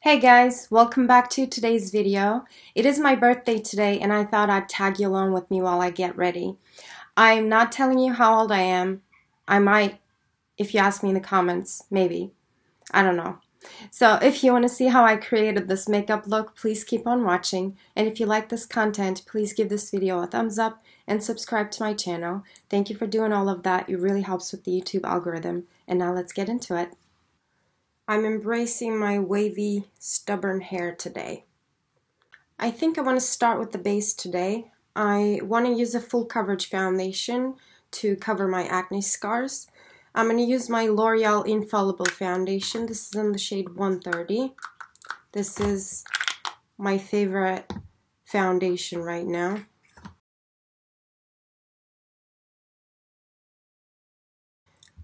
Hey guys, welcome back to today's video. It is my birthday today and I thought I'd tag you along with me while I get ready. I'm not telling you how old I am. I might, if you ask me in the comments, maybe. I don't know. So if you want to see how I created this makeup look, please keep on watching. And if you like this content, please give this video a thumbs up and subscribe to my channel. Thank you for doing all of that. It really helps with the YouTube algorithm. And now let's get into it. I'm embracing my wavy, stubborn hair today. I think I want to start with the base today. I want to use a full coverage foundation to cover my acne scars. I'm going to use my L'Oreal Infallible foundation. This is in the shade 130. This is my favorite foundation right now.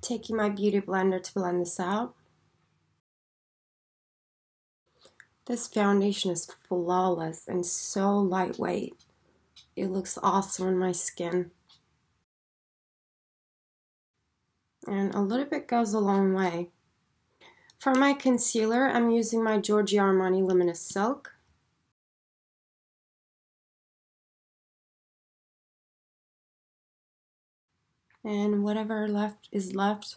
Taking my beauty blender to blend this out. This foundation is flawless and so lightweight. It looks awesome on my skin. And a little bit goes a long way. For my concealer, I'm using my Armani Luminous Silk. And whatever is left,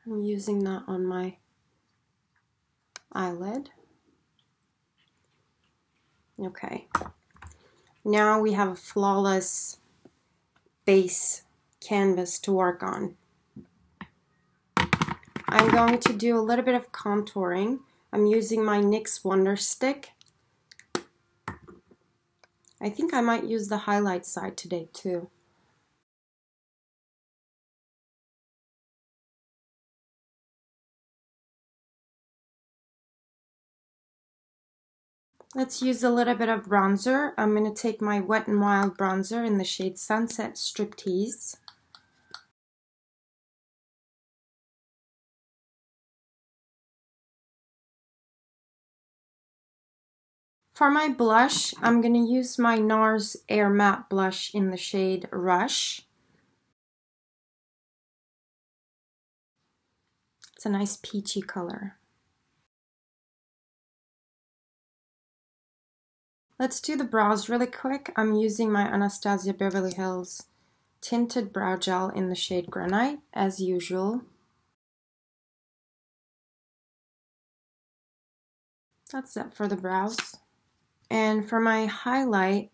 I'm using that on my eyelid. Okay, now we have a flawless base canvas to work on. I'm going to do a little bit of contouring. I'm using my NYX Wonder Stick. I think I might use the highlight side today too. Let's use a little bit of bronzer. I'm going to take my Wet n Wild bronzer in the shade Sunset Striptease. For my blush, I'm going to use my Nars Air Matte blush in the shade Rush. It's a nice peachy color. Let's do the brows really quick. I'm using my Anastasia Beverly Hills Tinted Brow Gel in the shade Granite, as usual. That's it for the brows. And for my highlight,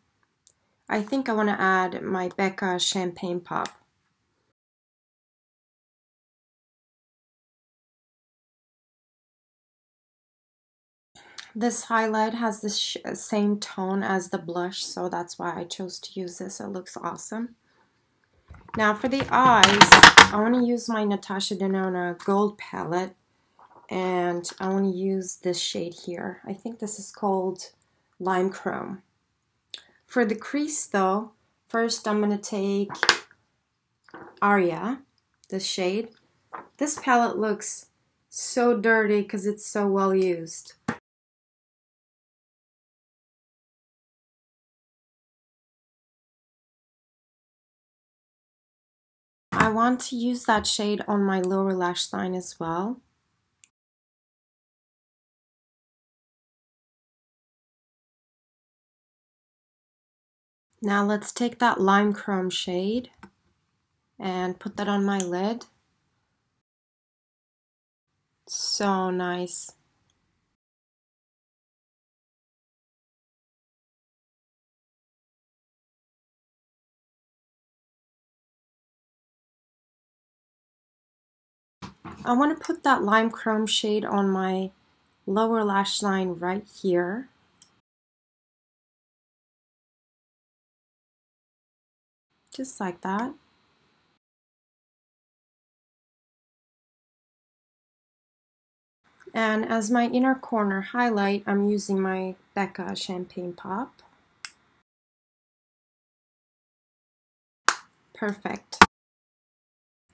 I think I want to add my BECCA Champagne Pop. This highlight has the same tone as the blush, so that's why I chose to use this. It looks awesome. Now for the eyes, I want to use my Natasha Denona Gold Palette, and I want to use this shade here. I think this is called Lime Chrome. For the crease though, first I'm going to take Aria, this shade. This palette looks so dirty because it's so well used. I want to use that shade on my lower lash line as well. Now let's take that Lime Chrome shade and put that on my lid. So nice. I want to put that Lime Chrome shade on my lower lash line right here. Just like that. And as my inner corner highlight, I'm using my BECCA Champagne Pop. Perfect.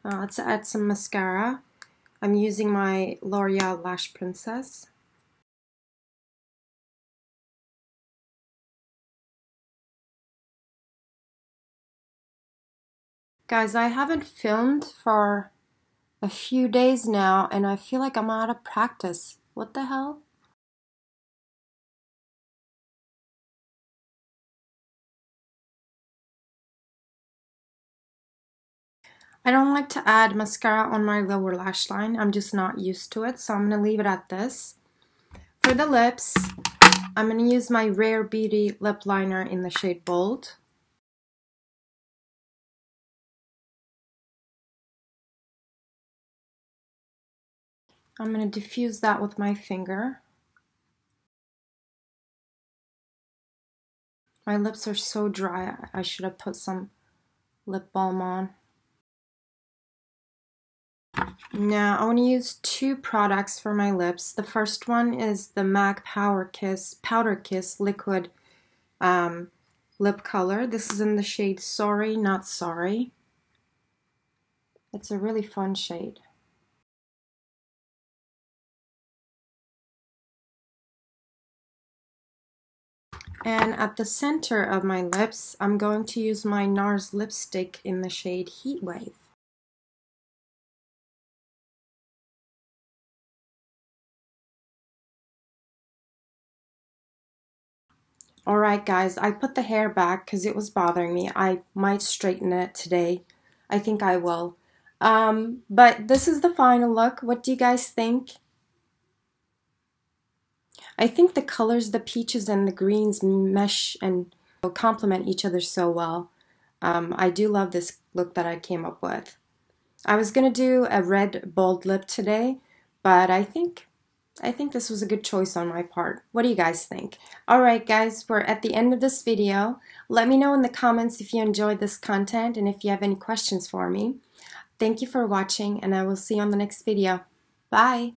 Let's add some mascara. I'm using my L'Oreal Lash Princess. Guys, I haven't filmed for a few days now and I feel like I'm out of practice. What the hell? I don't like to add mascara on my lower lash line. I'm just not used to it, so I'm going to leave it at this. For the lips, I'm going to use my Rare Beauty lip liner in the shade Bold. I'm going to diffuse that with my finger. My lips are so dry, I should have put some lip balm on. Now, I want to use two products for my lips. The first one is the MAC Powder Kiss Liquid Lip Color. This is in the shade Sorry Not Sorry. It's a really fun shade. And at the center of my lips, I'm going to use my Nars lipstick in the shade Heat Wave. Alright guys, I put the hair back because it was bothering me. I might straighten it today. I think I will. But this is the final look. What do you guys think? I think the colors, the peaches and the greens mesh and complement each other so well. I do love this look that I came up with. I was going to do a red bold lip today, but I think this was a good choice on my part. What do you guys think? Alright guys, we're at the end of this video. Let me know in the comments if you enjoyed this content and if you have any questions for me. Thank you for watching, and I will see you on the next video. Bye!